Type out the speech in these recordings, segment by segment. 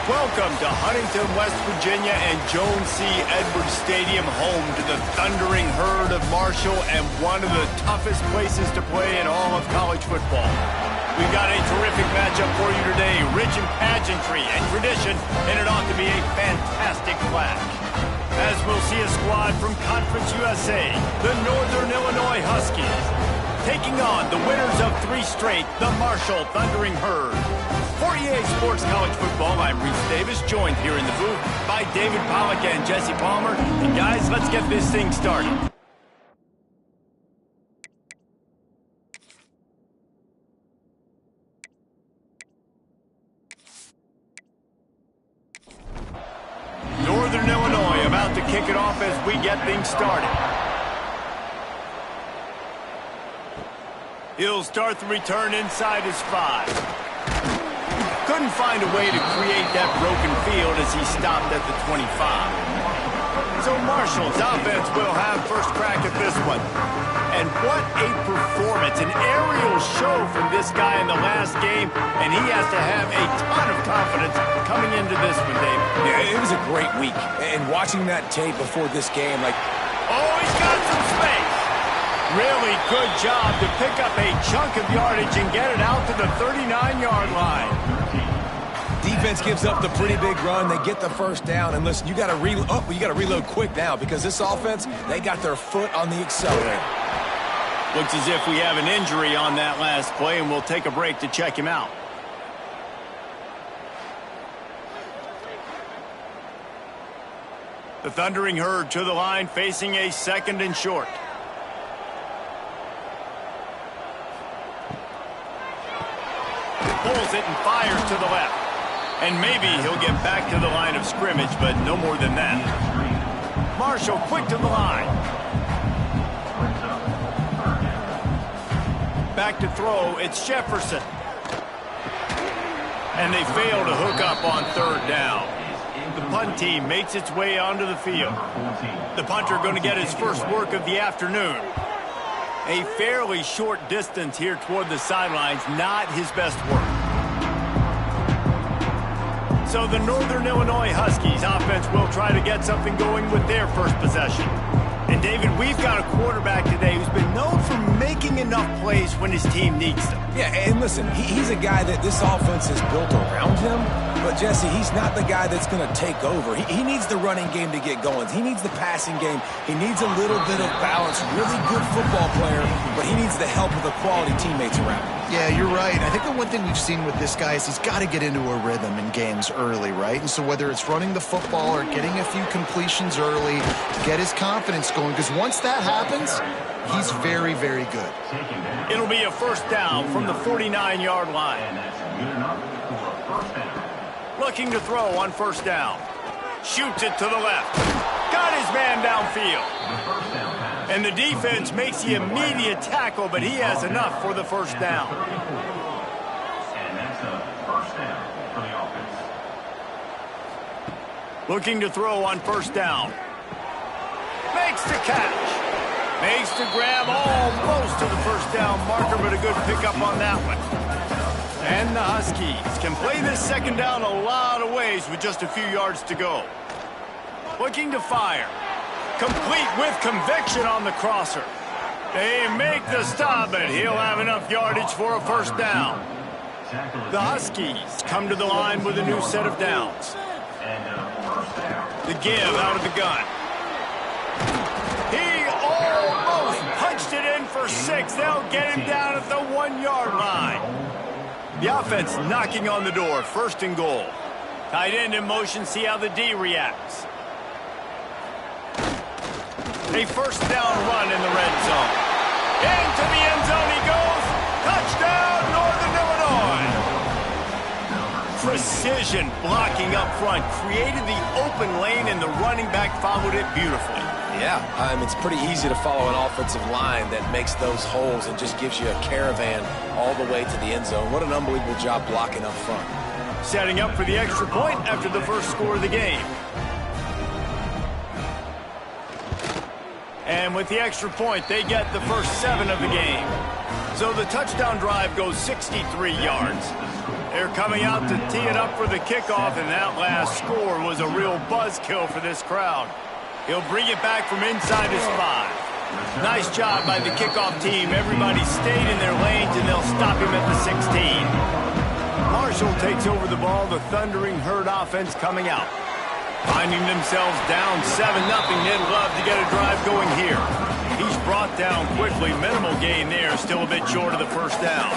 Welcome to Huntington, West Virginia and Jones C. Edwards Stadium, home to the Thundering Herd of Marshall and one of the toughest places to play in all of college football. We've got a terrific matchup for you today, rich in pageantry and tradition, and it ought to be a fantastic clash. As we'll see a squad from Conference USA, the Northern Illinois Huskies, taking on the winners of 3 straight, the Marshall Thundering Herd. For EA Sports College Football, I'm Reese Davis, joined here in the booth by David Pollack and Jesse Palmer. And guys, let's get this thing started. Northern Illinois about to kick it off as we get things started. He'll start the return inside his 5. Couldn't find a way to create that broken field as he stopped at the 25. So Marshall's offense will have first crack at this one. And what a performance, an aerial show from this guy in the last game, and he has to have a ton of confidence coming into this one, Dave. Yeah, it was a great week. And watching that tape before this game, oh, he's got some space. Really good job to pick up a chunk of yardage and get it out to the 39-yard line. Defense gives up the pretty big run. They get the first down. And listen, you got to reload quick now because this offense, they got their foot on the accelerator. Looks as if we have an injury on that last play, and we'll take a break to check him out. The Thundering Herd to the line, facing a 2nd and short. Pulls it and fires to the left. And maybe he'll get back to the line of scrimmage, but no more than that. Marshall quick to the line. Back to throw, it's Jefferson. And they fail to hook up on 3rd down. The punt team makes its way onto the field. The punter going to get his first work of the afternoon. A fairly short distance here toward the sidelines, not his best work. So the Northern Illinois Huskies offense will try to get something going with their first possession. And David, we've got a quarterback today who's been known for making enough plays when his team needs them. Yeah, and listen, he's a guy that this offense is built around him. But, Jesse, he's not the guy that's going to take over. He needs the running game to get going. He needs the passing game. He needs a little bit of balance. Really good football player, but he needs the help of the quality teammates around him. Yeah, you're right. I think the one thing we've seen with this guy is he's got to get into a rhythm in games early, right? And so whether it's running the football or getting a few completions early to get his confidence going, because once that happens, he's very, very good. It'll be a first down from the 49-yard line. Looking to throw on first down. Shoots it to the left. Got his man downfield. And the defense makes the immediate tackle, but he has enough for the first down. Looking to throw on first down. Makes the catch. Makes the grab almost to the first down marker, but a good pickup on that one. And the Huskies can play this second down a lot of ways with just a few yards to go. Looking to fire. Complete with conviction on the crosser. They make the stop, but he'll have enough yardage for a first down. The Huskies come to the line with a new set of downs. The give out of the gun. He almost punched it in for 6. They'll get him down at the 1-yard line. The offense knocking on the door, 1st and goal. Tight end in motion, see how the D reacts. A first down run in the red zone. Into the end zone he goes. Touchdown, Northern Illinois. Precision blocking up front. Created the open lane, and the running back followed it beautifully. Yeah, it's pretty easy to follow an offensive line that makes those holes and just gives you a caravan all the way to the end zone. What an unbelievable job blocking up front. Setting up for the extra point after the first score of the game. And with the extra point, they get the first 7 of the game. So the touchdown drive goes 63 yards. They're coming out to tee it up for the kickoff, and that last score was a real buzzkill for this crowd. He'll bring it back from inside his 5. Nice job by the kickoff team. Everybody stayed in their lanes, and they'll stop him at the 16. Marshall takes over the ball. The Thundering Herd offense coming out. Finding themselves down 7-0. They'd love to get a drive going here. He's brought down quickly. Minimal gain there. Still a bit short of the first down.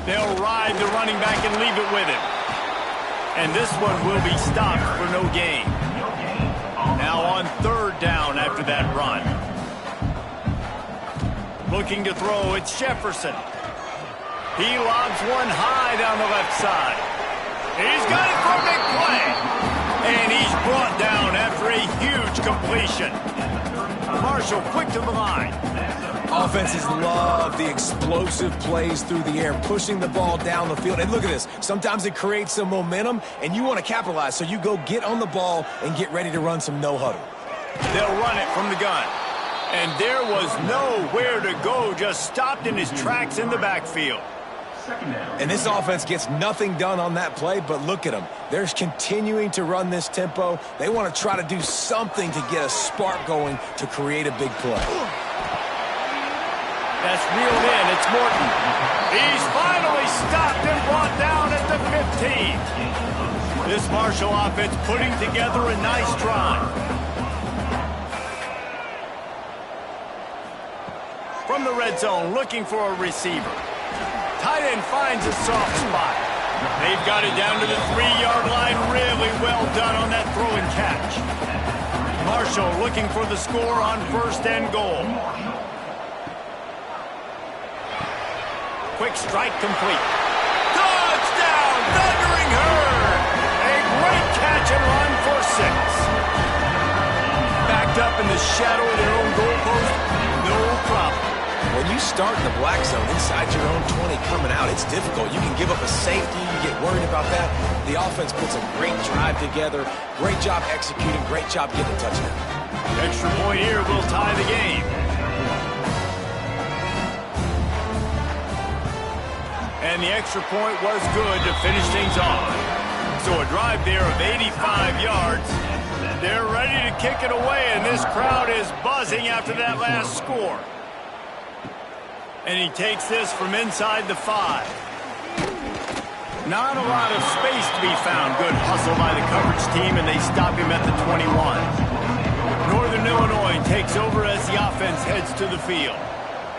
They'll ride the running back and leave it with him. And this one will be stopped for no gain. Now on 3rd down after that run. Looking to throw, it's Jefferson. He lobs one high down the left side. He's got it for a big play. And he's brought down after a huge completion. Marshall quick to the line. Offenses love the explosive plays through the air, pushing the ball down the field. And look at this. Sometimes it creates some momentum, and you want to capitalize. So you go get on the ball and get ready to run some no-huddle. They'll run it from the gun. And there was nowhere to go, just stopped in his tracks in the backfield. And this offense gets nothing done on that play, but look at them. They're continuing to run this tempo. They want to try to do something to get a spark going to create a big play. That's reeled in. It's Morton. He's finally stopped and brought down at the 15. This Marshall offense putting together a nice drive. From the red zone, looking for a receiver. Tight end finds a soft spot. They've got it down to the 3-yard line. Really well done on that throw and catch. Marshall looking for the score on 1st and goal. Quick strike complete. Touchdown, Thundering Herd! A great catch and run for 6. Backed up in the shadow of their own goalpost, no problem. When you start in the black zone inside your own 20 coming out, it's difficult. You can give up a safety. You get worried about that. The offense puts a great drive together. Great job executing. Great job getting a touchdown. Extra point here will tie the game. And the extra point was good to finish things off. So a drive there of 85 yards. They're ready to kick it away, and this crowd is buzzing after that last score. And he takes this from inside the 5. Not a lot of space to be found. Good hustle by the coverage team, and they stop him at the 21. Northern Illinois takes over as the offense heads to the field.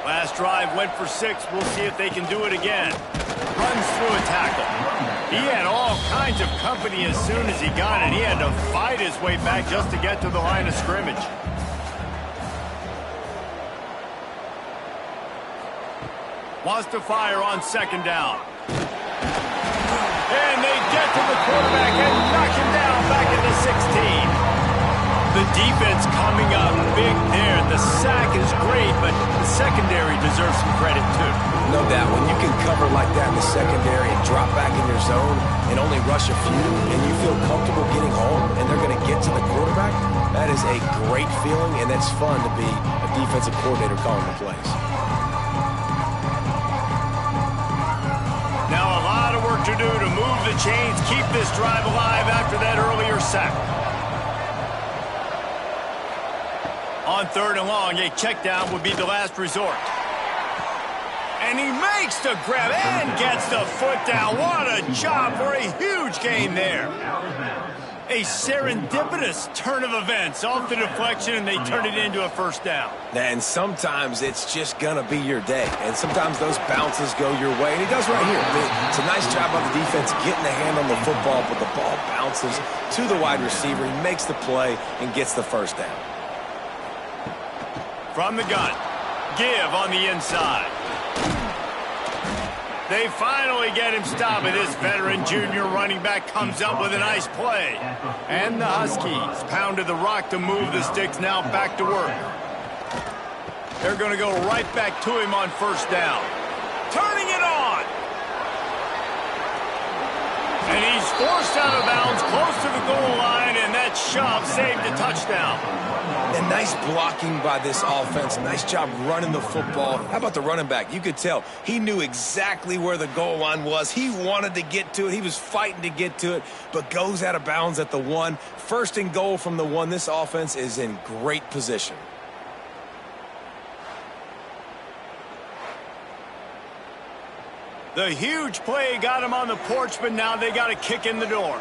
Last drive went for 6. We'll see if they can do it again. Runs through a tackle. He had all kinds of company as soon as he got it. He had to fight his way back just to get to the line of scrimmage. Wants to fire on 2nd down. And they get to the quarterback and knock him down back at the 16. The defense coming up big there. The sack is great, but the secondary deserves some credit too. No doubt. When you can cover like that in the secondary and drop back in your zone and only rush a few, and you feel comfortable getting home and they're going to get to the quarterback, that is a great feeling, and that's fun to be a defensive coordinator calling the plays. Now a lot of work to do to move the chains, keep this drive alive after that earlier sack. On 3rd and long, a check down would be the last resort. And he makes the grab and gets the foot down. What a job for a huge gain there. A serendipitous turn of events off the deflection, and they turn it into a 1st down. And sometimes it's just going to be your day. And sometimes those bounces go your way. And he does right here. It's a nice job by the defense getting a hand on the football, but the ball bounces to the wide receiver. He makes the play and gets the 1st down. From the gun, give on the inside. They finally get him stopped. This veteran junior running back comes up with a nice play. And the Huskies pounded the rock to move the sticks, now back to work. They're going to go right back to him on 1st down. Turning it on. And he's forced out of bounds close to the goal line, and that shove saved a touchdown. And nice blocking by this offense. Nice job running the football. How about the running back? You could tell he knew exactly where the goal line was. He wanted to get to it. He was fighting to get to it, but goes out of bounds at the 1. First and goal from the 1. This offense is in great position. The huge play got him on the porch, but now they got a kick in the door.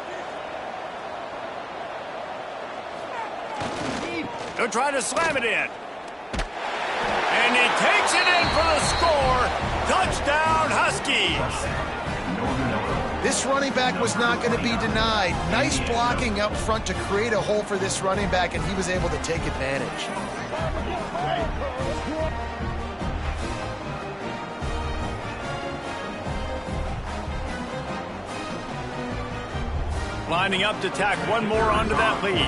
They'll try to slam it in. And he takes it in for the score. Touchdown, Huskies. This running back was not going to be denied. Nice blocking up front to create a hole for this running back, and he was able to take advantage. Lining up to tack one more onto that lead.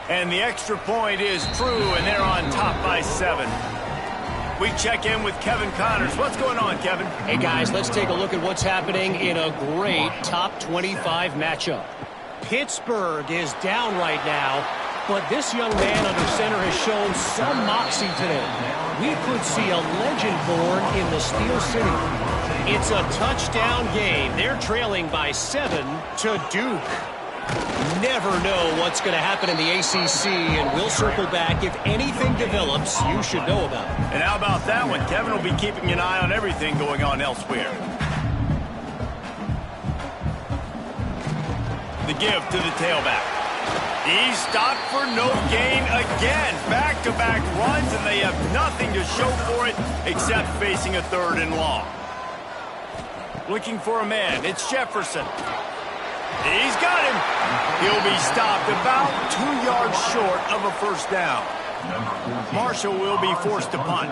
And the extra point is true, and they're on top by 7. We check in with Kevin Connors. What's going on, Kevin? Hey, guys, let's take a look at what's happening in a great top 25 matchup. Pittsburgh is down right now, but this young man under center has shown some moxie today. We could see a legend born in the Steel City. It's a touchdown game. They're trailing by 7 to Duke. Never know what's going to happen in the ACC, and we'll circle back if anything develops you should know about. And how about that one? Kevin will be keeping an eye on everything going on elsewhere. The give to the tailback. He's stopped for no gain again. Back-to-back runs, and they have nothing to show for it except facing a 3rd and long. Looking for a man. It's Jefferson. He's got him. He'll be stopped about 2 yards short of a first down. Marshall will be forced to punt.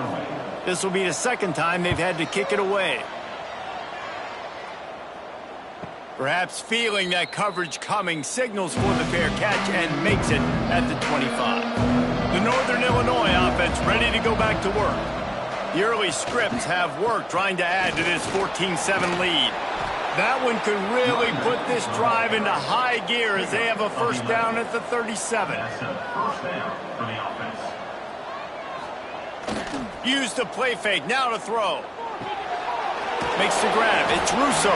This will be the second time they've had to kick it away. Perhaps feeling that coverage coming, signals for the fair catch and makes it at the 25. The Northern Illinois offense ready to go back to work. The early scripts have worked trying to add to this 14-7 lead. That one could really put this drive into high gear as they have a first down at the 37. Use the play fake, now to throw. Makes the grab, it's Russo.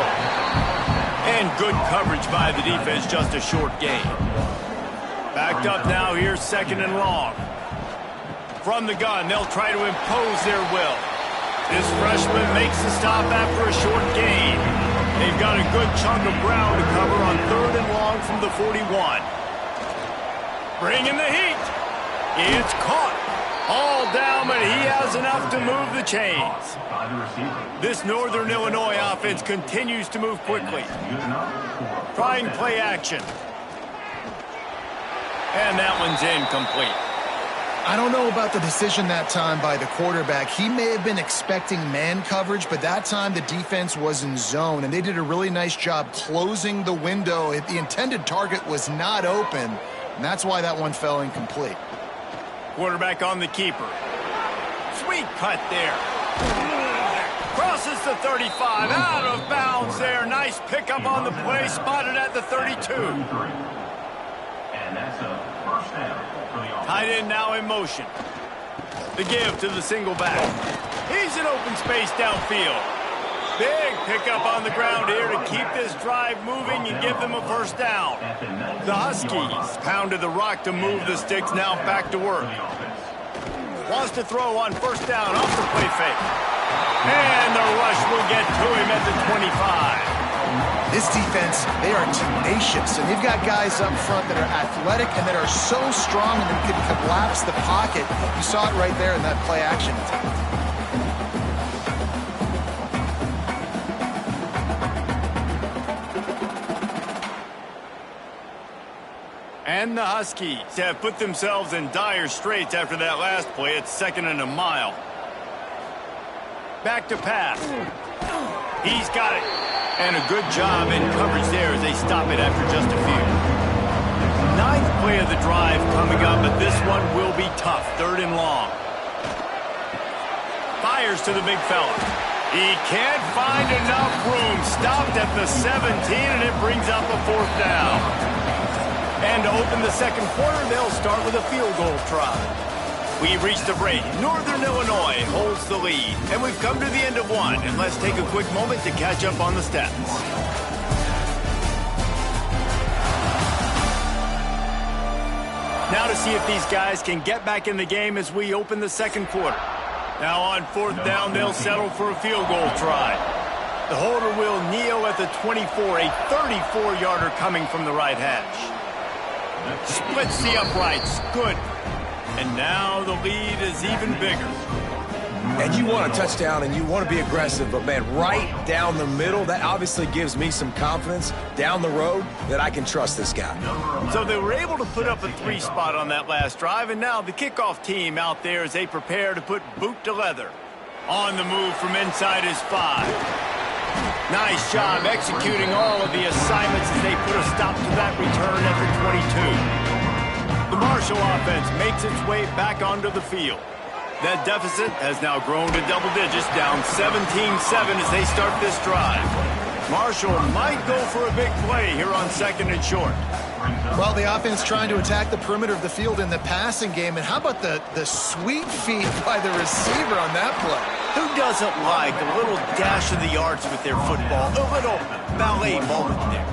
And good coverage by the defense, just a short gain. Backed up now, here's 2nd and long. From the gun, they'll try to impose their will. This freshman makes the stop after a short gain. They've got a good chunk of ground to cover on 3rd and long from the 41. Bringing the heat. It's caught. All down, but he has enough to move the chains. This Northern Illinois offense continues to move quickly. Trying play action. And that one's incomplete. I don't know about the decision that time by the quarterback. He may have been expecting man coverage, but that time the defense was in zone, and they did a really nice job closing the window. The intended target was not open, and that's why that one fell incomplete. Quarterback on the keeper. Sweet cut there. Crosses the 35, out of bounds there. Nice pickup on the play, spotted at the 32. And that's a first down. Tight end now in motion. The give to the single back. He's in open space downfield. Big pickup on the ground here to keep this drive moving and give them a first down. The Huskies pounded the rock to move the sticks, now back to work. Wants to throw on first down off the play fake. And the rush will get to him at the 25. This defense, they are tenacious, and they've got guys up front that are athletic and that are so strong and that can collapse the pocket. You saw it right there in that play action attempt. And the Huskies have put themselves in dire straits after that last play. It's 2nd and a mile. Back to pass. He's got it. And a good job in coverage there as they stop it after just a few. 9th play of the drive coming up, but this one will be tough. 3rd and long. Fires to the big fella. He can't find enough room. Stopped at the 17, and it brings up a 4th down. And to open the second quarter, they'll start with a field goal try. We've reached the break. Northern Illinois holds the lead. And we've come to the end of one. And let's take a quick moment to catch up on the stats. Now to see if these guys can get back in the game as we open the second quarter. Now on 4th down, they'll settle for a field goal try. The holder will kneel at the 24, a 34-yarder coming from the right hash. Splits the uprights. Good. And now the lead is even bigger. And you want a touchdown and you want to be aggressive, but man, right down the middle, that obviously gives me some confidence down the road that I can trust this guy. So they were able to put up a 3 spot on that last drive, and now the kickoff team out there as they prepare to put boot to leather. On the move from inside his 5. Nice job executing all of the assignments as they put a stop to that return at the 22. The Marshall offense makes its way back onto the field. That deficit has now grown to double digits, down 17-7 as they start this drive. Marshall might go for a big play here on 2nd and short. Well, the offense trying to attack the perimeter of the field in the passing game. And how about the sweet feet by the receiver on that play? Who doesn't like a little dash of the yards with their football? A little ballet moment there.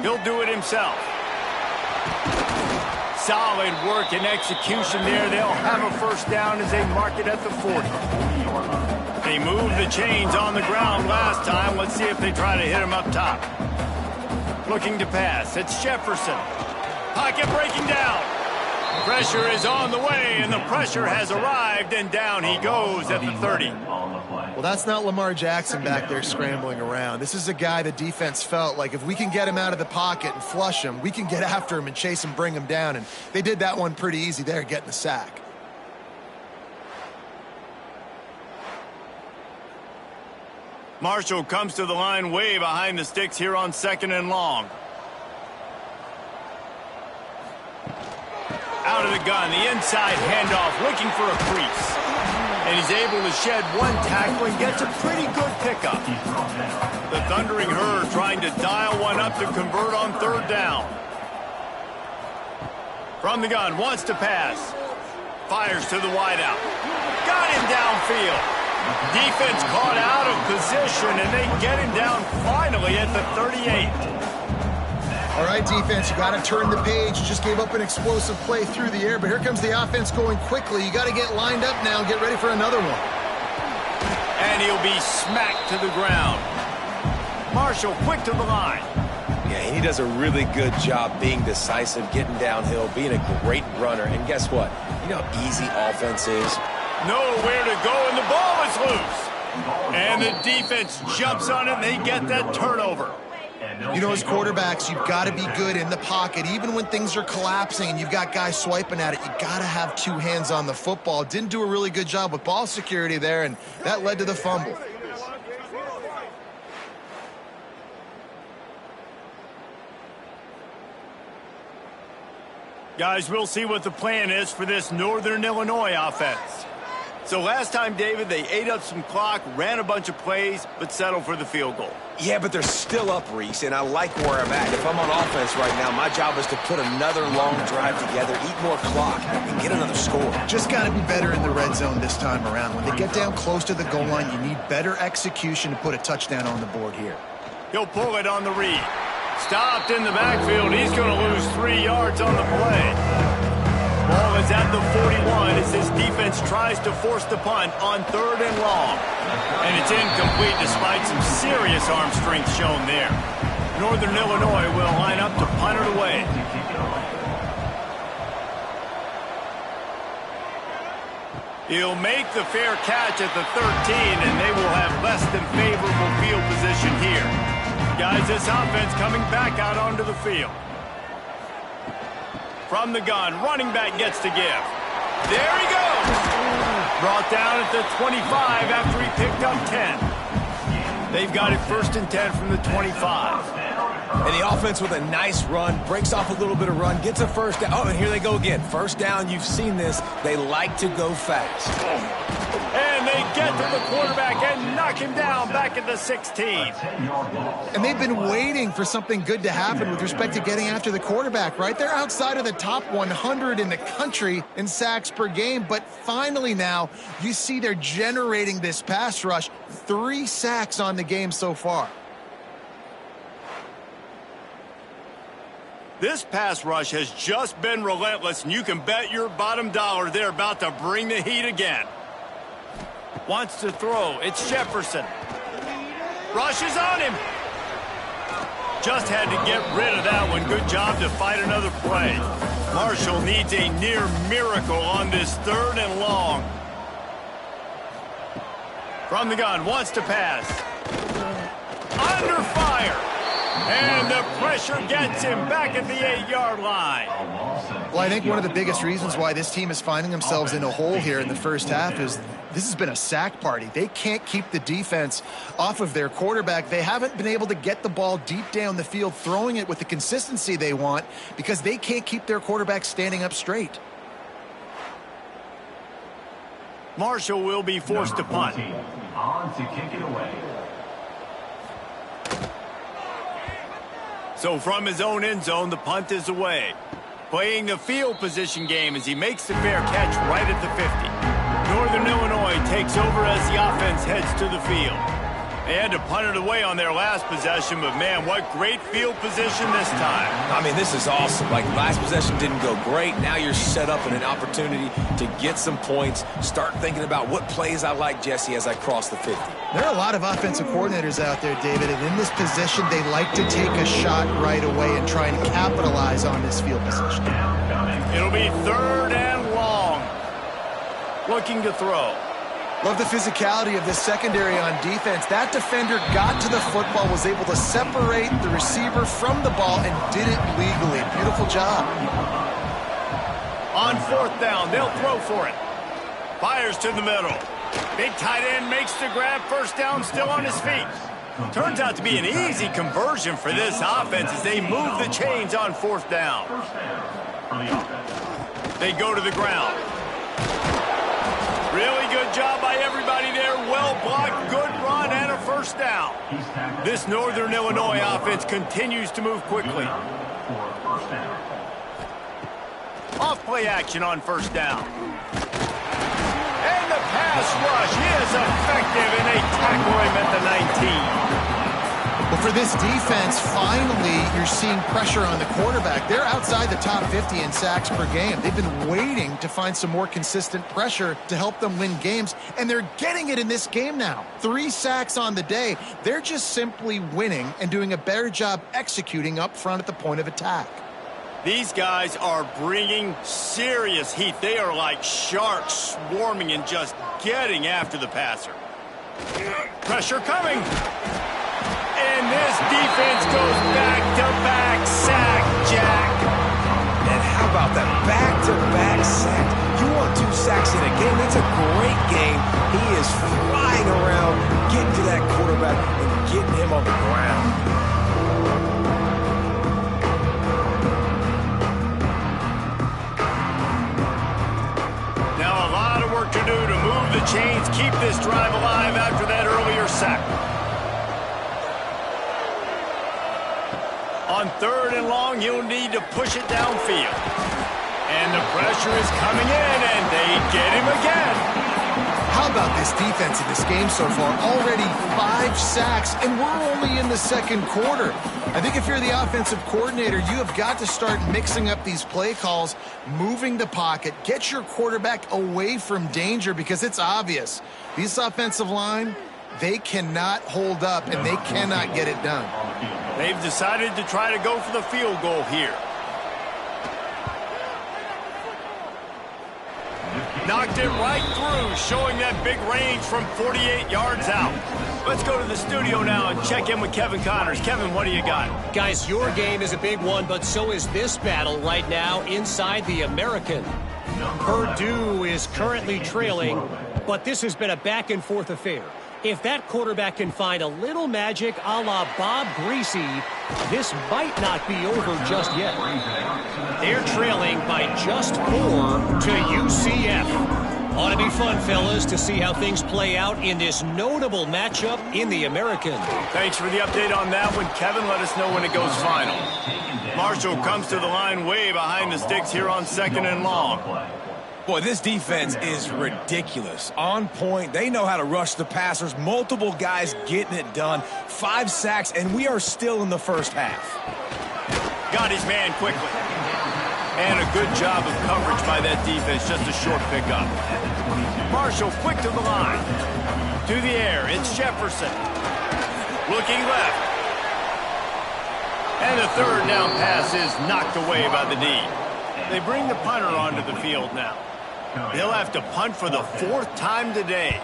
He'll do it himself. Solid work and execution there. They'll have a 1st down as they mark it at the 40. They moved the chains on the ground last time. Let's see if they try to hit him up top. Looking to pass. It's Jefferson. Pocket breaking down. Pressure is on the way, and the pressure has arrived, and down he goes at the 30. Well, that's not Lamar Jackson back there scrambling around. This is a guy the defense felt like if we can get him out of the pocket and flush him, we can get after him and chase him, bring him down. And they did that one pretty easy there, getting the sack. Marshall comes to the line way behind the sticks here on 2nd and long. Out of the gun, the inside handoff, looking for a crease. And he's able to shed one tackle and gets a pretty good pickup. The Thundering Herd trying to dial one up to convert on 3rd down. From the gun, wants to pass. Fires to the wideout. Got him downfield. Defense caught out of position, and they get him down finally at the 38. All right, defense, you got to turn the page. You just gave up an explosive play through the air, but here comes the offense going quickly. You got to get lined up now and get ready for another one. And he'll be smacked to the ground. Marshall quick to the line. Yeah, he does a really good job being decisive, getting downhill, being a great runner. And guess what? You know how easy offense is. Nowhere to go, and the ball is loose. And the defense jumps on it, and they get that turnover. You know, as quarterbacks, you've got to be good in the pocket. Even when things are collapsing and you've got guys swiping at it, you got to have 2 hands on the football. Didn't do a really good job with ball security there, and that led to the fumble. Guys, we'll see what the plan is for this Northern Illinois offense. So last time, David, they ate up some clock, ran a bunch of plays, but settled for the field goal. Yeah, but they're still up, Reese, and I like where I'm at. If I'm on offense right now, my job is to put another long drive together, eat more clock, and get another score. Just got to be better in the red zone this time around. When they get down close to the goal line, you need better execution to put a touchdown on the board here. He'll pull it on the read. Stopped in the backfield. He's going to lose 3 yards on the play. Ball is at the 41 as this defense tries to force the punt on 3rd and long. And it's incomplete despite some serious arm strength shown there. Northern Illinois will line up to punt it away. He'll make the fair catch at the 13, and they will have less than favorable field position here. Guys, this offense coming back out onto the field. From the gun, running back gets to give. There he goes! Brought down at the 25 after he picked up 10. They've got it 1st and 10 from the 25. And the offense with a nice run, breaks off a little bit of run, gets a first down. Oh, and here they go again. First down, you've seen this. They like to go fast. And they get to the quarterback and knock him down back at the 16. And they've been waiting for something good to happen with respect to getting after the quarterback, right? They're outside of the top 100 in the country in sacks per game, but finally now you see they're generating this pass rush. 3 sacks on the game so far. This pass rush has just been relentless, and you can bet your bottom dollar they're about to bring the heat again. Wants to throw. It's Jefferson. Rushes on him. Just had to get rid of that one. Good job to fight another play. Marshall needs a near miracle on this 3rd and long. From the gun, wants to pass. Under fire. And the pressure gets him back at the 8-yard line. Well, I think one of the biggest reasons why this team is finding themselves in a hole here in the first half is this has been a sack party. They can't keep the defense off of their quarterback. They haven't been able to get the ball deep down the field, throwing it with the consistency they want because they can't keep their quarterback standing up straight. Marshall will be forced to punt. On to kick it away. So from his own end zone, the punt is away. Playing the field position game as he makes the fair catch right at the 50. Northern Illinois takes over as the offense heads to the field. They had to punt it away on their last possession, but man, what great field position this time. I mean, this is awesome. Like, last possession didn't go great. Now you're set up in an opportunity to get some points. Start thinking about what plays I like, Jesse, as I cross the 50. There are a lot of offensive coordinators out there, David, and in this position, they like to take a shot right away and try and capitalize on this field position. It'll be 3rd and long. Looking to throw. Love the physicality of this secondary on defense. That defender got to the football, was able to separate the receiver from the ball, and did it legally. Beautiful job. On 4th down, they'll throw for it. Fires to the middle. Big tight end makes the grab. First down, still on his feet. Turns out to be an easy conversion for this offense as they move the chains on 4th down. They go to the ground. Really good job by everybody there. Well blocked, good run, and a first down. This Northern Illinois offense continues to move quickly. Off play action on 1st down. And the pass rush is effective, and they tackle him at the 19. Well, for this defense, finally, you're seeing pressure on the quarterback. They're outside the top 50 in sacks per game. They've been waiting to find some more consistent pressure to help them win games, and they're getting it in this game now. 3 sacks on the day. They're just simply winning and doing a better job executing up front at the point of attack. These guys are bringing serious heat. They are like sharks swarming and just getting after the passer. Pressure coming. And this defense goes back-to-back sack, Jack. And how about that back-to-back sack? You want 2 sacks in a game? It's a great game. He is flying around, getting to that quarterback and getting him on the ground. Now a lot of work to do to move the chains, keep this drive alive after that earlier sack. On 3rd and long, you'll need to push it downfield. And the pressure is coming in, and they get him again. How about this defense in this game so far? Already 5 sacks, and we're only in the 2nd quarter. I think if you're the offensive coordinator, you have got to start mixing up these play calls, moving the pocket, get your quarterback away from danger, because it's obvious. This offensive line, they cannot hold up, and they cannot get it done. They've decided to try to go for the field goal here. Knocked it right through, showing that big range from 48 yards out. Let's go to the studio now and check in with Kevin Connors. Kevin, what do you got? Guys, your game is a big one, but so is this battle right now inside the American. Purdue is currently trailing, but this has been a back-and-forth affair. If that quarterback can find a little magic a la Bob Greasy, this might not be over just yet. They're trailing by just 4 to UCF. Ought to be fun, fellas, to see how things play out in this notable matchup in the American. Thanks for the update on that one, Kevin. Let us know when it goes final. Marshall comes to the line way behind the sticks here on 2nd and long. Boy, this defense is ridiculous. On point. They know how to rush the passers. Multiple guys getting it done. 5 sacks, and we are still in the first half. Got his man quickly. And a good job of coverage by that defense. Just a short pickup. Marshall quick to the line. To the air. It's Jefferson. Looking left. And the 3rd down pass is knocked away by the D. They bring the punter onto the field now. They'll have to punt for the 4th time today.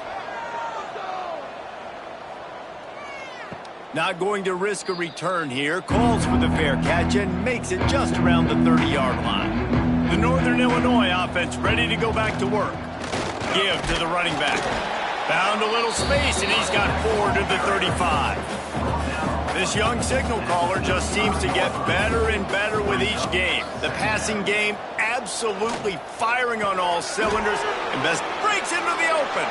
Not going to risk a return here. Calls for the fair catch and makes it just around the 30-yard line. The Northern Illinois offense ready to go back to work. Give to the running back. Found a little space, and he's got 4 to the 35. This young signal caller just seems to get better and better with each game. The passing game absolutely firing on all cylinders, and Best breaks into the open.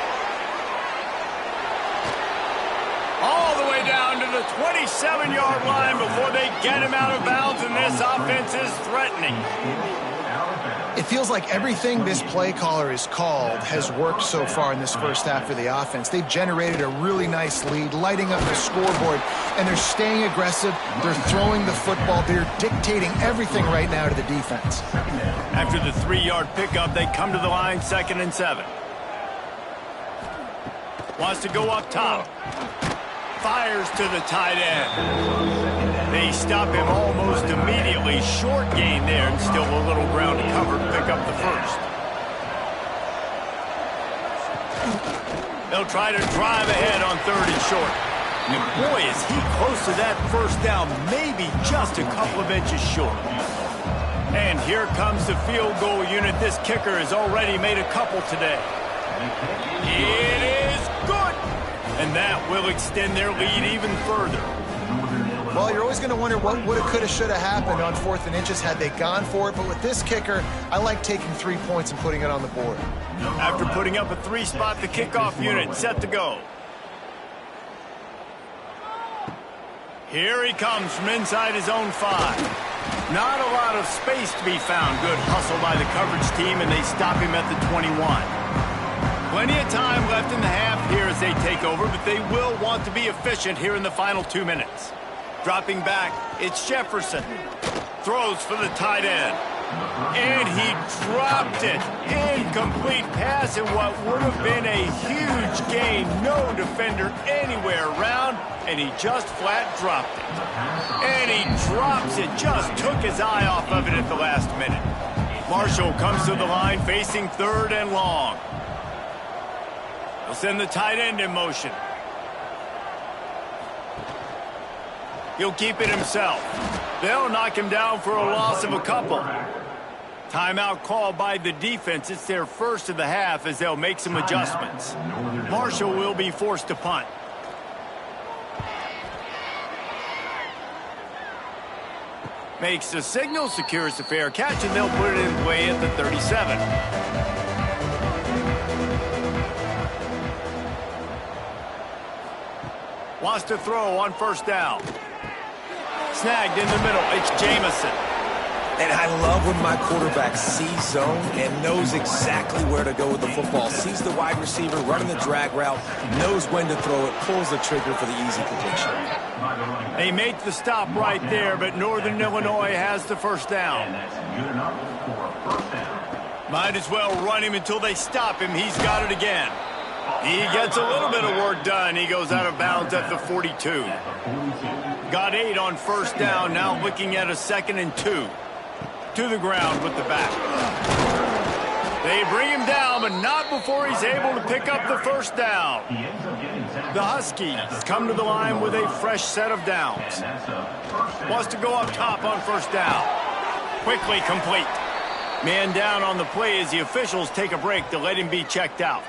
All the way down to the 27-yard line before they get him out of bounds, and this offense is threatening. It feels like everything this play caller has called has worked so far in this first half of the offense. They've generated a really nice lead, lighting up the scoreboard, and they're staying aggressive. They're throwing the football. They're dictating everything right now to the defense. After the 3-yard pickup, they come to the line 2nd and 7. Wants to go up top. Fires to the tight end. They stop him almost immediately. Short gain there, and still a little ground to cover to pick up the 1st. They'll try to drive ahead on 3rd and short. And boy, is he close to that 1st down, maybe just a couple of inches short. And here comes the field goal unit. This kicker has already made a couple today. It is good! And that will extend their lead even further. Well, you're always going to wonder what woulda, coulda, shoulda happened on 4th and inches had they gone for it. But with this kicker, I like taking 3 points and putting it on the board. After putting up a 3-spot, the kickoff unit set to go. Here he comes from inside his own 5. Not a lot of space to be found. Good hustle by the coverage team, and they stop him at the 21. Plenty of time left in the half here as they take over, but they will want to be efficient here in the final 2 minutes. Dropping back, it's Jefferson. Throws for the tight end. And he dropped it. Incomplete pass in what would have been a huge gain. No defender anywhere around, and he just flat dropped it. And he drops it. Just took his eye off of it at the last minute. Marshall comes to the line facing 3rd and long. They'll send the tight end in motion. He'll keep it himself. They'll knock him down for a loss of a couple. Timeout called by the defense. It's their 1st of the half as they'll make some adjustments. Marshall will be forced to punt. Makes the signal, secures the fair catch, and they'll put it in play at the 37. Wants to throw on 1st down. Snagged in the middle. It's Jamison. And I love when my quarterback sees zone and knows exactly where to go with the football. Sees the wide receiver running the drag route, knows when to throw it, pulls the trigger for the easy completion. They make the stop right there, but Northern Illinois has the 1st down. Might as well run him until they stop him. He's got it again. He gets a little bit of work done. He goes out of bounds at the 42. Got 8 on 1st down. Now looking at a 2nd and 2. To the ground with the back. They bring him down, but not before he's able to pick up the 1st down. The Huskies come to the line with a fresh set of downs. Wants to go up top on 1st down. Quickly complete. Man down on the play as the officials take a break to let him be checked out.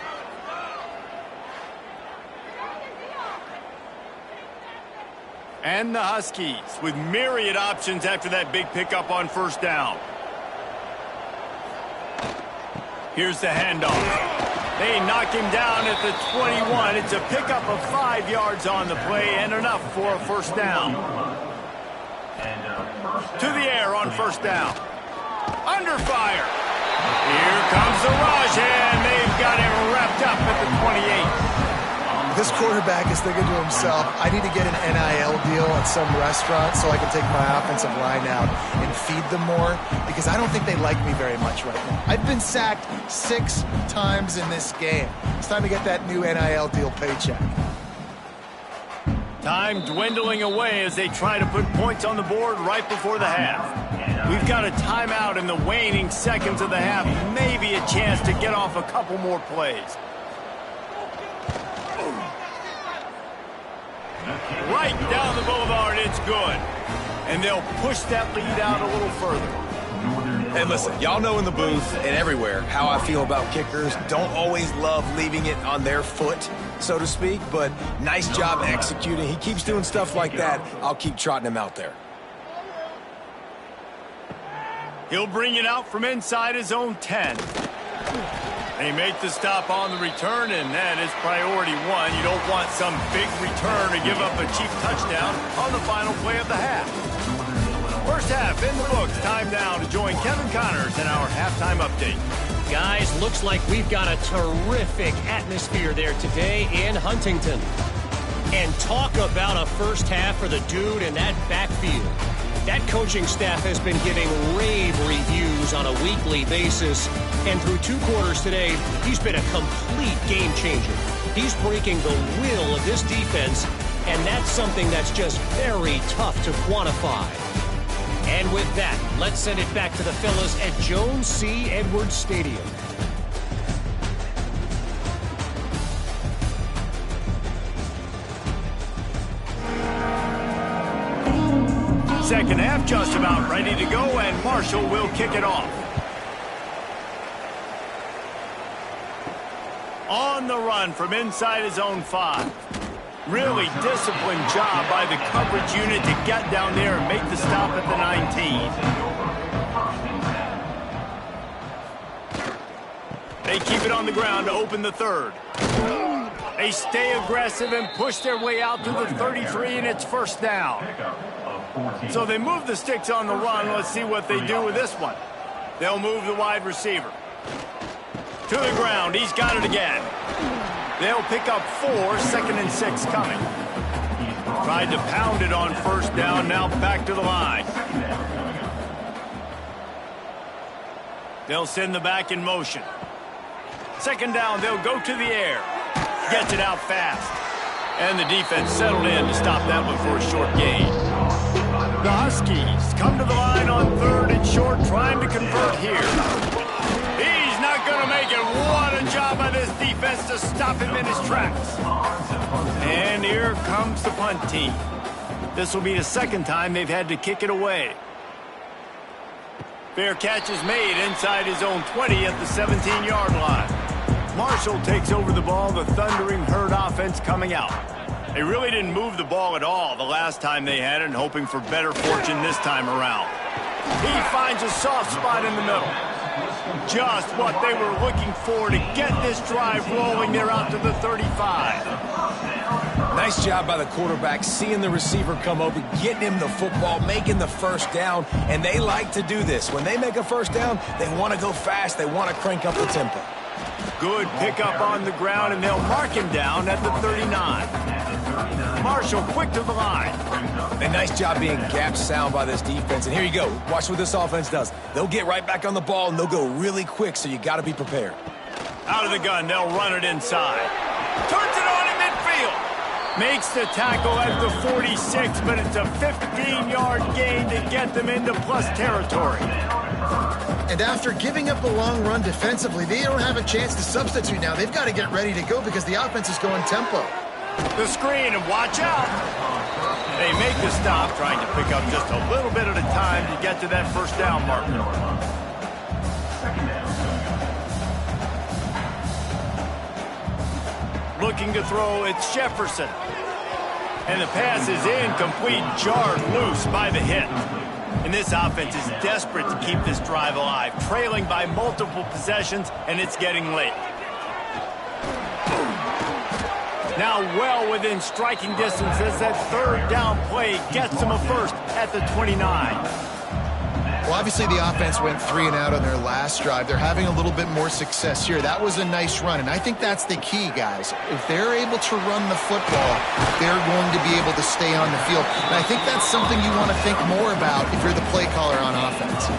And the Huskies with myriad options after that big pickup on first down. Here's the handoff. They knock him down at the 21. It's a pickup of 5 yards on the play and enough for a first down. To the air on first down. Under fire. Here comes the rush, and they've got him wrapped up at the 28. This quarterback is thinking to himself, I need to get an NIL deal at some restaurant so I can take my offensive line out and feed them more, because I don't think they like me very much right now. I've been sacked 6 times in this game. It's time to get that new NIL deal paycheck. Time dwindling away as they try to put points on the board right before the half. We've got a timeout in the waning seconds of the half. Maybe a chance to get off a couple more plays. Right down the boulevard, it's good. And they'll push that lead out a little further. And listen, y'all know in the booth and everywhere how I feel about kickers. Don't always love leaving it on their foot, so to speak, but nice job executing. He keeps doing stuff like that. I'll keep trotting him out there. He'll bring it out from inside his own 10. They make the stop on the return, and that is priority 1. You don't want some big return to give up a cheap touchdown on the final play of the half. First half in the books. Time now to join Kevin Connors in our halftime update. Guys, looks like we've got a terrific atmosphere there today in Huntington. And talk about a first half for the dude in that backfield. That coaching staff has been giving rave reviews on a weekly basis. And through 2 quarters today, he's been a complete game changer. He's breaking the will of this defense, and that's something that's just very tough to quantify. And with that, let's send it back to the fellas at Jones C. Edwards Stadium. Second half just about ready to go, and Marshall will kick it off. On the run from inside his own 5. Really disciplined job by the coverage unit to get down there and make the stop at the 19. They keep it on the ground to open the 3rd. They stay aggressive and push their way out to the 33, and it's first down. So they move the sticks on the run. Let's see what they do with this one. They'll move the wide receiver to the ground. He's got it again. They'll pick up 4, 2nd and 6 coming. Tried to pound it on first down, now back to the line. They'll send the back in motion. 2nd down, they'll go to the air. Gets it out fast. And the defense settled in to stop that one for a short gain. The Huskies come to the line on 3rd and short, trying to convert here. He's not going to make it. What a job by this defense to stop him in his tracks. And here comes the punt team. This will be the 2nd time they've had to kick it away. Fair catch is made inside his own 20 at the 17-yard line. Marshall takes over the ball, the Thundering Herd offense coming out. They really didn't move the ball at all the last time they had it, and hoping for better fortune this time around. He finds a soft spot in the middle. Just what they were looking for to get this drive rolling. They're out to the 35. Nice job by the quarterback, seeing the receiver come open, getting him the football, making the first down, and they like to do this. When they make a first down, they want to go fast. They want to crank up the tempo. Good pickup on the ground, and they'll mark him down at the 39. Marshall quick to the line. A nice job being gap sound by this defense. And here you go. Watch what this offense does. They'll get right back on the ball, and they'll go really quick, so you got to be prepared. Out of the gun, they'll run it inside. Turns it on in midfield. Makes the tackle at the 46, but it's a 15-yard gain to get them into plus territory. And after giving up a long run defensively, they don't have a chance to substitute now. They've got to get ready to go because the offense is going tempo. The screen, and watch out. They make the stop, trying to pick up just a little bit at a time to get to that first down marker. Looking to throw, it's Jefferson. And the pass is incomplete, jarred loose by the hit. And this offense is desperate to keep this drive alive, trailing by multiple possessions, and it's getting late. Now well within striking distance as that third down play gets them a first at the 29. Well, obviously the offense went 3 and out on their last drive. They're having a little bit more success here. That was a nice run, and I think that's the key, guys. If they're able to run the football, they're going to be able to stay on the field. And I think that's something you want to think more about if you're the play caller on offense.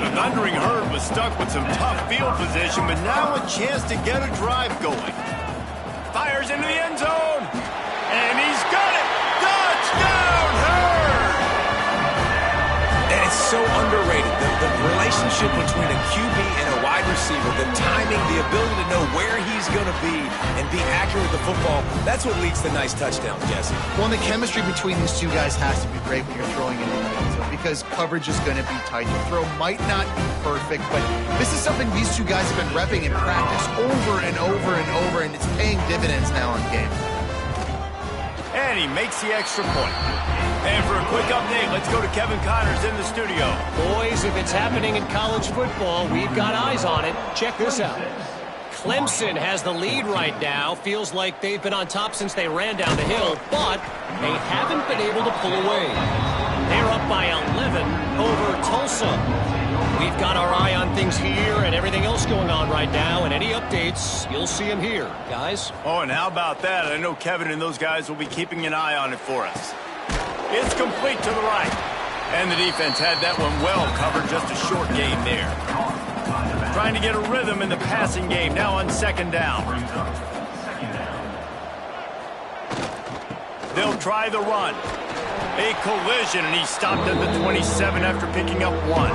The Thundering Herd was stuck with some tough field position, but now a chance to get a drive going. Fires into the end zone, and he's got it! Touchdown, Herd! And it's so underrated. The relationship between a QB and a wide receiver, the timing, the ability to know where he's going to be and be accurate with the football, that's what leads to nice touchdowns, Jesse. Well, and the chemistry between these two guys has to be great when you're throwing into the end zone because coverage is going to be tight. The throw might not be perfect, but this is something these two guys have been repping in practice over and over and over, and it's paying dividends now in game. And he makes the extra point. And for a quick update, let's go to Kevin Connors in the studio. Boys, if it's happening in college football, we've got eyes on it. Check this out. Clemson has the lead right now. Feels like they've been on top since they ran down the hill, but they haven't been able to pull away. They're up by 11 over Tulsa. We've got our eye on things here and everything else going on right now, and any updates, you'll see them here, guys. Oh, and how about that? I know Kevin and those guys will be keeping an eye on it for us. It's complete to the right. And the defense had that one well covered, just a short gain there. Trying to get a rhythm in the passing game, now on second down. They'll try the run. A collision, and he stopped at the 27 after picking up 1.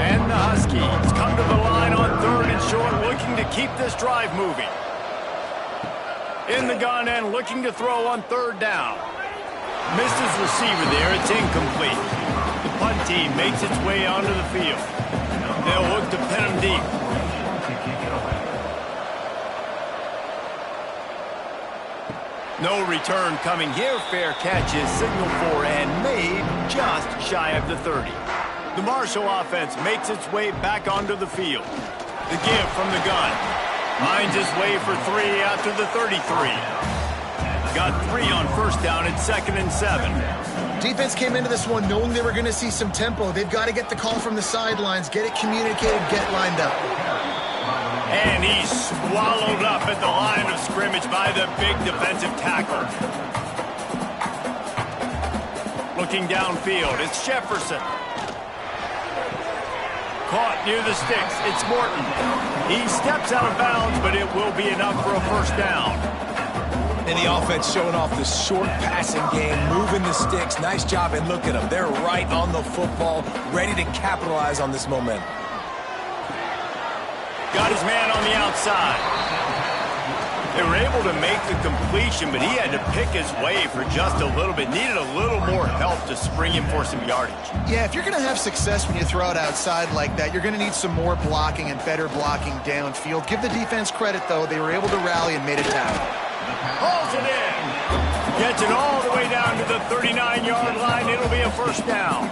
And the Huskies come to the line on third and short, looking to keep this drive moving. In the gun and looking to throw on third down. Missed his receiver there, it's incomplete. The punt team makes its way onto the field. They'll look to pin him deep. No return coming here. Fair catch is signaled for and made just shy of the 30. The Marshall offense makes its way back onto the field. The give from the gun. Finds his way for 3 after the 33. Got 3 on first down at 2nd and 7. Defense came into this one knowing they were going to see some tempo. They've got to get the call from the sidelines, get it communicated, get lined up. And he's swallowed up at the line of scrimmage by the big defensive tackle. Looking downfield, it's Jefferson. Caught near the sticks, it's Morton. He steps out of bounds, but it will be enough for a first down. And the offense showing off the short passing game, moving the sticks. Nice job, and look at them. They're right on the football, ready to capitalize on this momentum. Got his man on the outside. They were able to make the completion, but he had to pick his way for just a little bit. Needed a little more help to spring him for some yardage. Yeah, if you're going to have success when you throw it outside like that, you're going to need some more blocking and better blocking downfield. Give the defense credit, though. They were able to rally and made a tackle. Hauls it in. Gets it all the way down to the 39-yard line. It'll be a first down.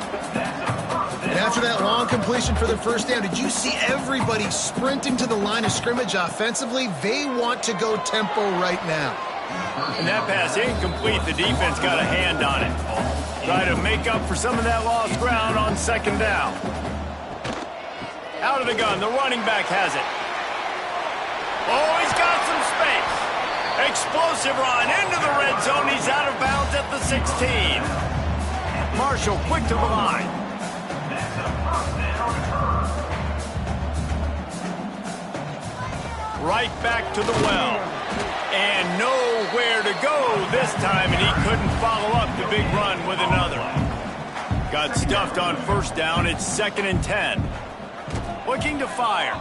And after that long completion for the first down, did you see everybody sprinting to the line of scrimmage offensively? They want to go tempo right now. And that pass incomplete. The defense got a hand on it. Try to make up for some of that lost ground on second down. Out of the gun, the running back has it. Oh, he's got some space. Explosive run into the red zone. He's out of bounds at the 16. Marshall quick to the line. Right back to the well. And nowhere to go this time, and he couldn't follow up the big run with another. Got stuffed on first down. It's 2nd and 10. Looking to fire.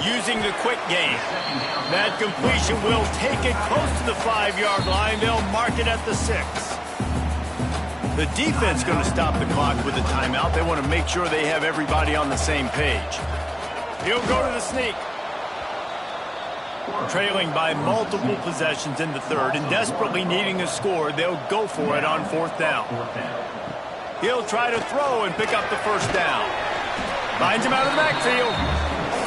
Using the quick game. That completion will take it close to the 5-yard line. They'll mark it at the 6. The defense going to stop the clock with a timeout. They want to make sure they have everybody on the same page. He'll go to the sneak. Trailing by multiple possessions in the third and desperately needing a score, they'll go for it on fourth down. He'll try to throw and pick up the first down. Finds him out of the backfield.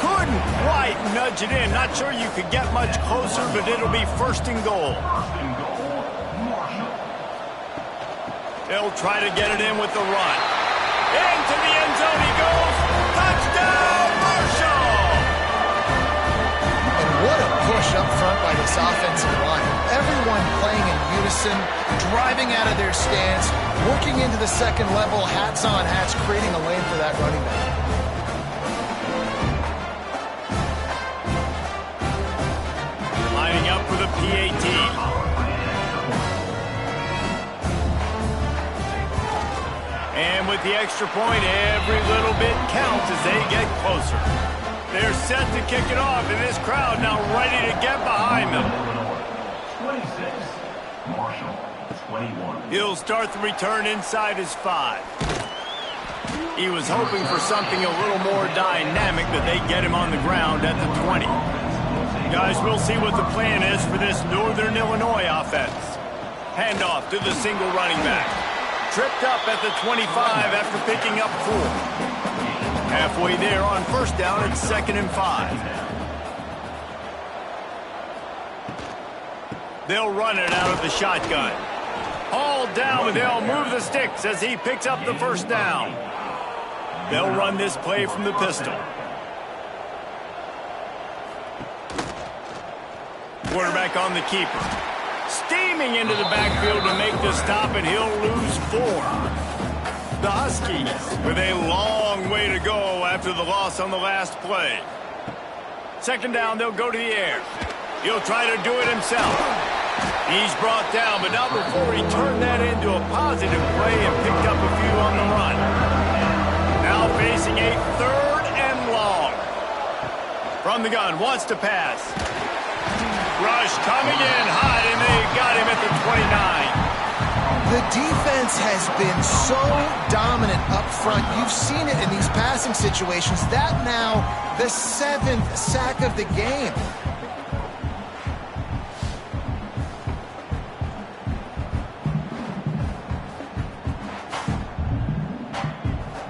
Couldn't quite nudge it in. Not sure you could get much closer, but it'll be first and goal. They'll try to get it in with the run. Into the end zone he goes. Touchdown, Marshall! And what a push up front by this offensive line. Everyone playing in unison, driving out of their stance, working into the second level, hats on hats, creating a lane for that running back. Lining up for the PAT. And with the extra point, every little bit counts as they get closer. They're set to kick it off, and this crowd now ready to get behind them. 26, Marshall, 21. He'll start the return inside his 5. He was hoping for something a little more dynamic, but they get him on the ground at the 20. Guys, we'll see what the plan is for this Northern Illinois offense. Handoff to the single running back. Tripped up at the 25 after picking up 4. Halfway there on first down, it's 2nd and 5. They'll run it out of the shotgun. Hauled down, but they'll move the sticks as he picks up the first down. They'll run this play from the pistol. Quarterback on the keeper. Steaming into the backfield to make the stop, and he'll lose 4. The Huskies with a long way to go after the loss on the last play. 2nd down, they'll go to the air. He'll try to do it himself. He's brought down, but not before he turned that into a positive play and picked up a few on the run. Now facing a 3rd and long. From the gun, wants to pass. Rush coming in hot, and they got him at the 29. The defense has been so dominant up front. You've seen it in these passing situations. That now, the 7th sack of the game.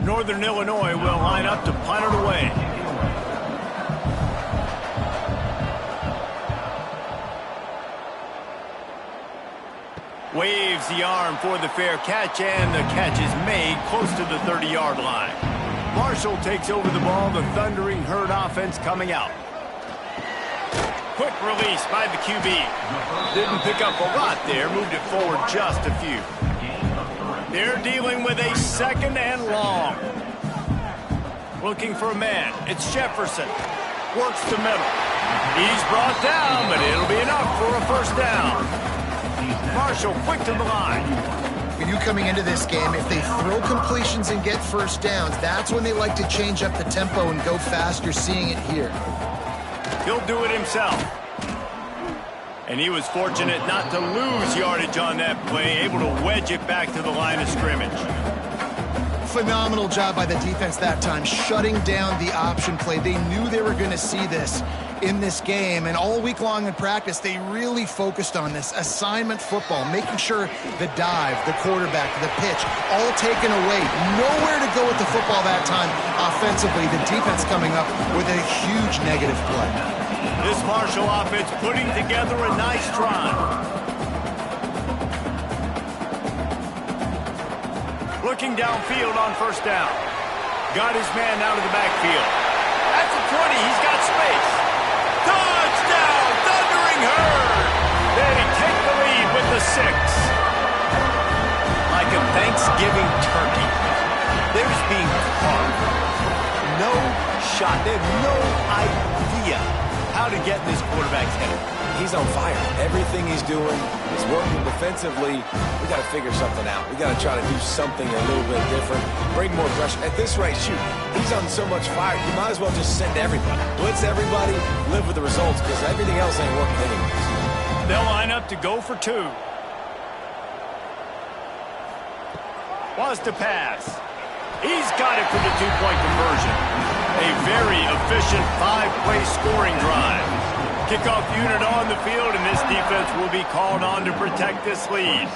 Northern Illinois will line up to punt it away. Waves the arm for the fair catch, and the catch is made close to the 30-yard line. Marshall takes over the ball, the Thundering Herd offense coming out. Quick release by the QB. Didn't pick up a lot there, moved it forward just a few. They're dealing with a 2nd and long. Looking for a man. It's Jefferson. Works the middle. He's brought down, but it'll be enough for a first down. Marshall quick to the line. You coming into this game, if they throw completions and get first downs, that's when they like to change up the tempo and go fast. You're seeing it here. He'll do it himself. And he was fortunate not to lose yardage on that play, able to wedge it back to the line of scrimmage. Phenomenal job by the defense that time, shutting down the option play. They knew they were going to see this in this game, and all week long in practice, they really focused on this assignment football, making sure the dive, the quarterback, the pitch, all taken away. Nowhere to go with the football that time offensively. The defense coming up with a huge negative play. This Marshall offense putting together a nice drive. Looking downfield on first down. Got his man out of the backfield. At the 20, he's got space. Touchdown, Thundering Herd! They take the lead with the 6. Like a Thanksgiving turkey. They're just being carved. No shot. They have no idea how to get in this quarterback's head. He's on fire. Everything he's doing is working defensively. We got to figure something out. We got to try to do something a little bit different. Bring more pressure. At this rate, shoot, he's on so much fire. You might as well just send everybody. Blitz everybody, live with the results, because everything else ain't working anyways. They'll line up to go for 2. Wants to pass. He's got it for the 2-point conversion. A very efficient 5-play scoring drive. Kickoff unit on the field, and this defense will be called on to protect this lead.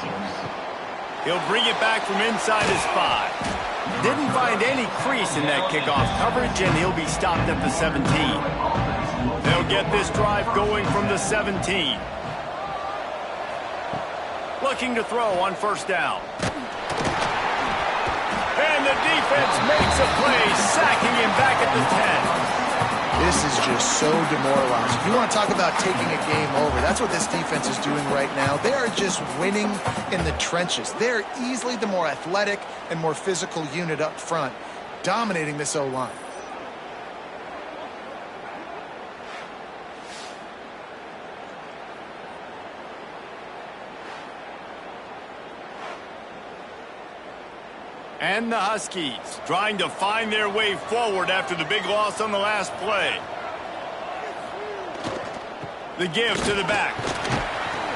He'll bring it back from inside his 5. Didn't find any crease in that kickoff coverage, and he'll be stopped at the 17. They'll get this drive going from the 17. Looking to throw on first down. And the defense makes a play, sacking him back at the 10. This is just so demoralizing. You want to talk about taking a game over. That's what this defense is doing right now. They are just winning in the trenches. They're easily the more athletic and more physical unit up front, dominating this O-line. And the Huskies trying to find their way forward after the big loss on the last play. The give to the back.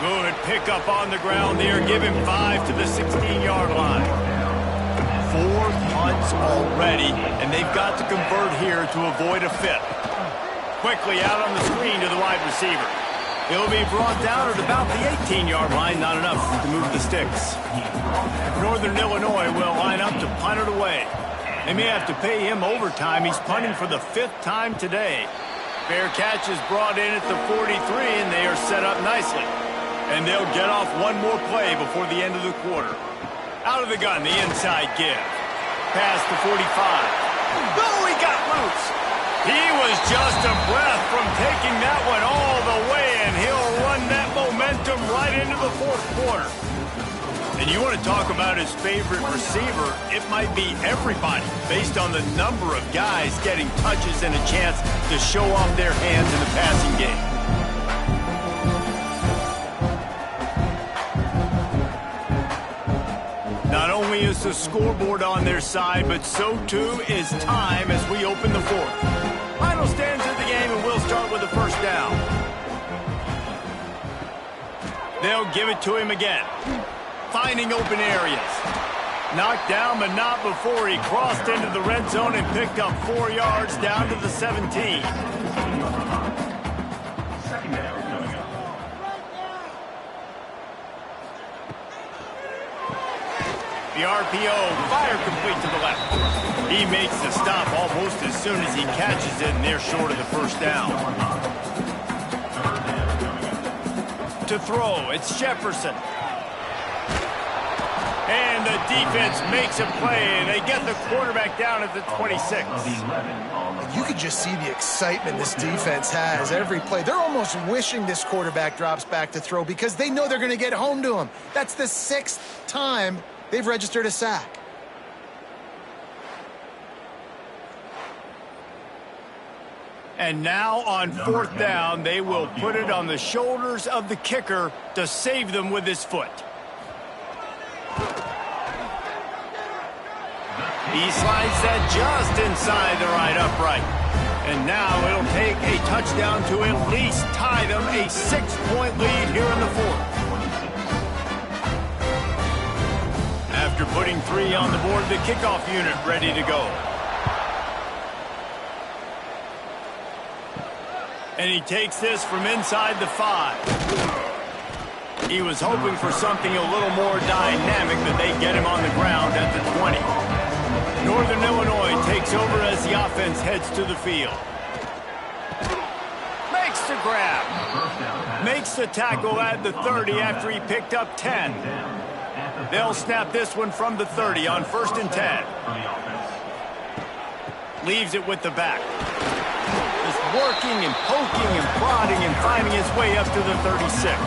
Good pickup on the ground there. Give him 5 to the 16-yard line. 4 punts already, and they've got to convert here to avoid a 5th. Quickly out on the screen to the wide receiver. He'll be brought down at about the 18-yard line. Not enough to move the sticks. Northern Illinois will line up to punt it away. They may have to pay him overtime. He's punting for the 5th time today. Fair catch is brought in at the 43, and they are set up nicely. And they'll get off one more play before the end of the quarter. Out of the gun, the inside give. Past the 45. Oh, he got loose. He was just a breath from taking that one all the way, and he'll run that momentum right into the 4th quarter. And you want to talk about his favorite receiver, it might be everybody, based on the number of guys getting touches and a chance to show off their hands in the passing game. Not only is the scoreboard on their side, but so too is time as we open the 4th. Final stands of the game, and we'll start with the first down. They'll give it to him again. Finding open areas. Knocked down, but not before he crossed into the red zone and picked up 4 yards down to the 17. Second down coming up. The RPO, fire complete to the left. He makes the stop almost as soon as he catches it, and they're short of the first down. To throw, it's Jefferson. And the defense makes a play, and they get the quarterback down at the 26. You could just see the excitement this defense has every play. They're almost wishing this quarterback drops back to throw because they know they're going to get home to him. That's the 6th time they've registered a sack. And now on 4th down, they will put it on the shoulders of the kicker to save them with his foot. He slides that just inside the right upright. And now it'll take a touchdown to at least tie them a 6-point lead here in the 4th. After putting 3 on the board, the kickoff unit ready to go. And he takes this from inside the 5. He was hoping for something a little more dynamic, but they get him on the ground at the 20. Northern Illinois takes over as the offense heads to the field. Makes the grab. Makes the tackle at the 30 after he picked up 10. They'll snap this one from the 30 on 1st and 10. Leaves it with the back. Just working and poking and prodding and finding his way up to the 36.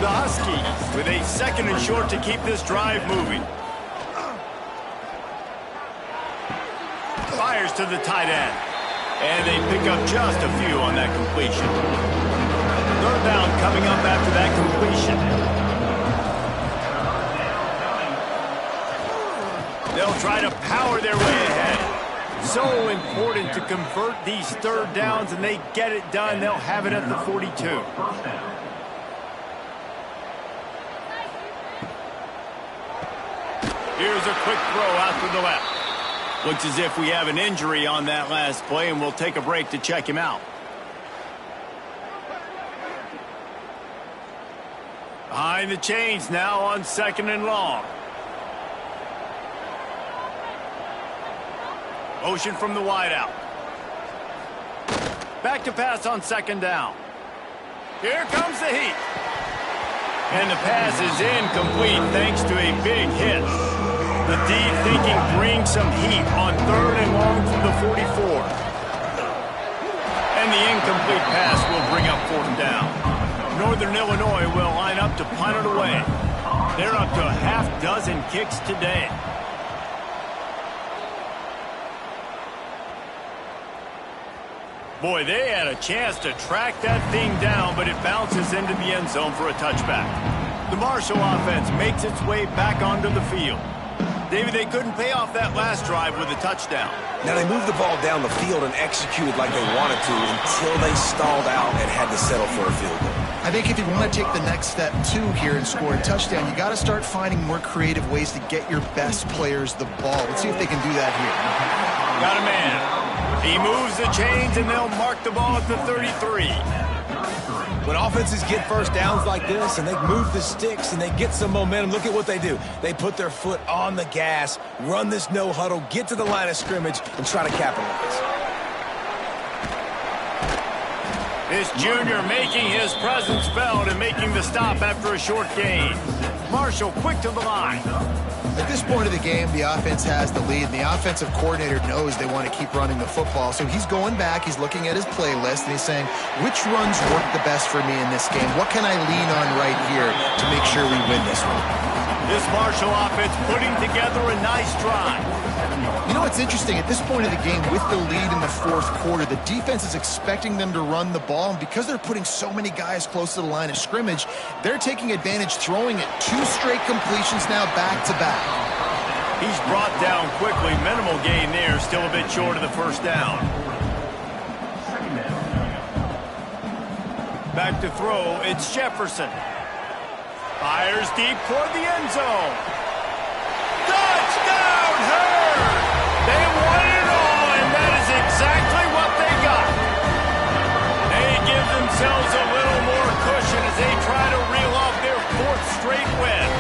The Huskies with a 2nd and short to keep this drive moving. Fires to the tight end. And they pick up just a few on that completion. 3rd down coming up after that completion. They'll try to power their way ahead. So important to convert these 3rd downs, and they get it done. They'll have it at the 42. Here's a quick throw out to the left. Looks as if we have an injury on that last play, and we'll take a break to check him out. Behind the chains now on 2nd and long. Motion from the wideout. Back to pass on 2nd down. Here comes the heat. And the pass is incomplete thanks to a big hit. The D thinking bring some heat on 3rd and long from the 44. And the incomplete pass will bring up 4th down. Northern Illinois will line up to punt it away. They're up to a half-dozen kicks today. Boy, they had a chance to track that thing down, but it bounces into the end zone for a touchback. The Marshall offense makes its way back onto the field. David, they couldn't pay off that last drive with a touchdown. Now, they moved the ball down the field and executed like they wanted to until they stalled out and had to settle for a field goal. I think if you want to take the next step, too, here and score a touchdown, you got to start finding more creative ways to get your best players the ball. Let's see if they can do that here. Got a man. He moves the chains, and they'll mark the ball at the 33. When offenses get first downs like this and they move the sticks and they get some momentum, look at what they do. They put their foot on the gas, run this no huddle, get to the line of scrimmage, and try to capitalize. This junior making his presence felt and making the stop after a short gain. Marshall quick to the line. At this point of the game, the offense has the lead, and the offensive coordinator knows they want to keep running the football. So he's going back, he's looking at his playlist, and he's saying, which runs work the best for me in this game? What can I lean on right here to make sure we win this one? This Marshall offense putting together a nice drive. You know what's interesting? At this point of the game, with the lead in the 4th quarter, the defense is expecting them to run the ball, and because they're putting so many guys close to the line of scrimmage, they're taking advantage, throwing it 2 straight completions now back-to-back. He's brought down quickly. Minimal gain there, still a bit short of the 1st down. Back to throw, it's Jefferson. Fires deep toward the end zone. Touchdown, Herd! They won it all, and that is exactly what they got. They give themselves a little more cushion as they try to reel off their 4th straight win.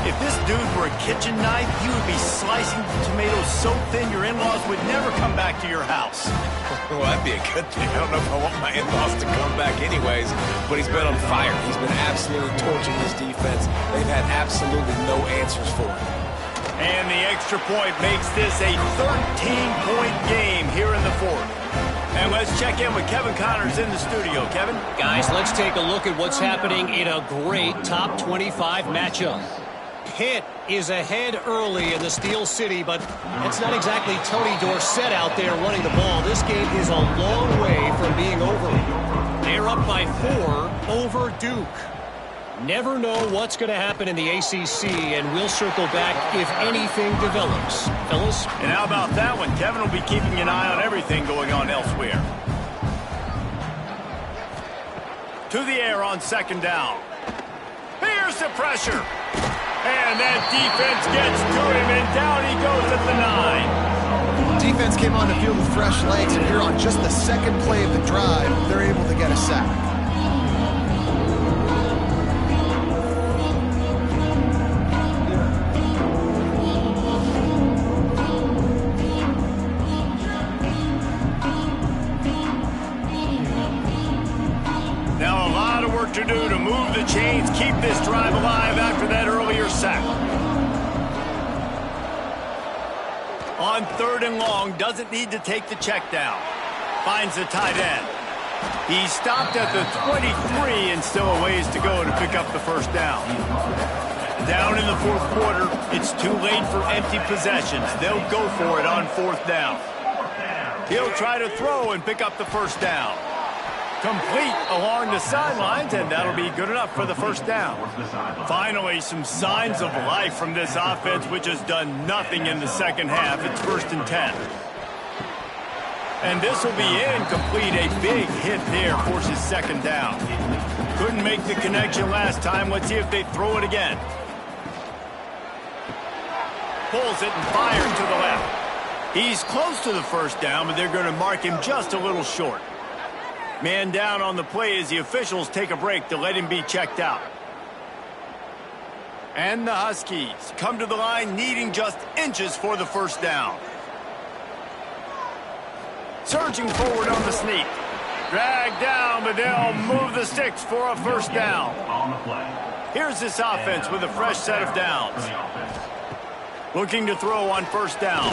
If this dude were a kitchen knife, he would be slicing tomatoes so thin your in-laws would never come back to your house. Well, that'd be a good thing. I don't know if I want my in-laws to come back anyways, but he's been on fire. He's been absolutely torching his defense. They've had absolutely no answers for him. And the extra point makes this a 13-point game here in the 4th. And let's check in with Kevin Connors in the studio. Kevin? Guys, let's take a look at what's happening in a great top 25 matchup. Pitt is ahead early in the Steel City, but it's not exactly Tony Dorsett out there running the ball. This game is a long way from being over. They're up by 4 over Duke. Never know what's going to happen in the ACC, and we'll circle back if anything develops. Fellas? And how about that one? Kevin will be keeping an eye on everything going on elsewhere. To the air on 2nd down. Here's the pressure. And that defense gets to him, and down he goes at the 9. Defense came on the field with fresh legs, and here on just the 2nd play of the drive, they're able to get a sack. To do to move the chains, keep this drive alive after that earlier sack. On 3rd and long, doesn't need to take the check down. Finds the tight end. He stopped at the 23 and still a ways to go to pick up the 1st down. Down in the 4th quarter, it's too late for empty possessions. They'll go for it on 4th down. He'll try to throw and pick up the 1st down. Complete along the sidelines, and that'll be good enough for the 1st down. Finally, some signs of life from this offense, which has done nothing in the 2nd half. It's 1st and 10. And this will be incomplete. A big hit there forces 2nd down. Couldn't make the connection last time. Let's see if they throw it again. Pulls it and fires to the left. He's close to the 1st down, but they're going to mark him just a little short. Man down on the play as the officials take a break to let him be checked out. And the Huskies come to the line needing just inches for the first down. Surging forward on the sneak. Drag down, but they'll move the sticks for a first down. On the play. Here's this offense with a fresh set of downs. Looking to throw on first down.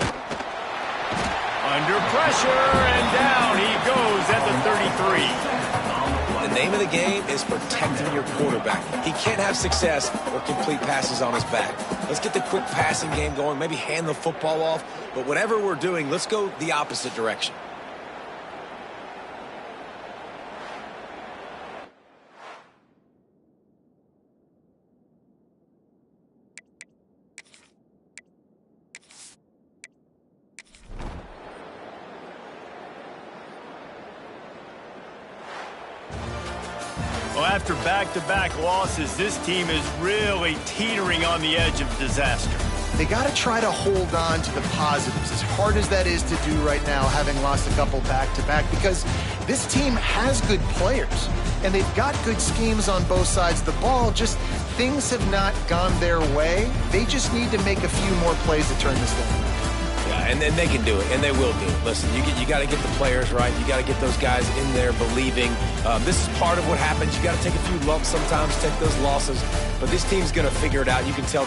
Under pressure, and down he goes at the 33. The name of the game is protecting your quarterback. He can't have success or complete passes on his back. Let's get the quick passing game going, maybe hand the football off. But whatever we're doing, let's go the opposite direction. Well, after back-to-back losses, this team is really teetering on the edge of disaster. They got to try to hold on to the positives, as hard as that is to do right now, having lost a couple back-to-back, because this team has good players, and they've got good schemes on both sides of the ball. Just things have not gone their way. They just need to make a few more plays to turn this thing. Yeah, and then they can do it, and they will do it. Listen, you got to get the players right. You got to get those guys in there believing. This is part of what happens. You got to take a few lumps sometimes, take those losses. But this team's going to figure it out. You can tell they